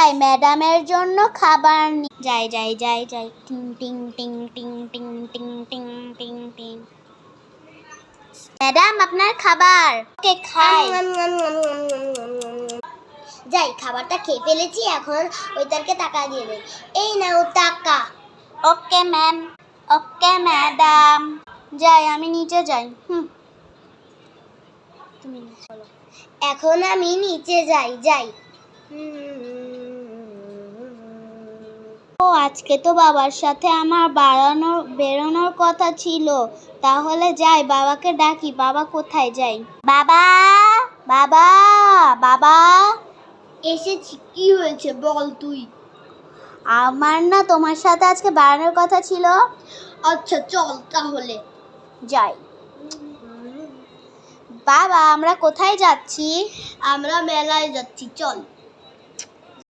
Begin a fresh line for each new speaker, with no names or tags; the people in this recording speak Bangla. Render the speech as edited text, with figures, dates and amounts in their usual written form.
যাই ম্যাডামের জন্য খাবার যাই যাই যাই যাই টিং টিং টিং টিং টিং টিং টিং টিং টিং। ম্যাডাম আপনার খাবার। ওকে খাই। যাই খাবারটা খেয়ে ফেলেছি, এখন ওইটারকে টাকা দিয়ে দেই। এই নাও টাকা। Okay ma'am. Okay madam. যাই আমি নিচে যাই। তুমি চলো। এখন আমি নিচে যাই যাই। ও আজকে তো বাবার সাথে আমার বেরোনোর কথা ছিল, তাহলে যাই বাবাকে ডাকি। বাবা কোথায়? যাই। বাবা বাবা বাবা। এসেছি। কি হয়েছে বল তুই? আমার না তোমার সাথে আজকে বেরোনোর কথা ছিল। আচ্ছা চল তাহলে যাই। বাবা আমরা কোথায় যাচ্ছি? আমরা মেলায় যাচ্ছি, চল।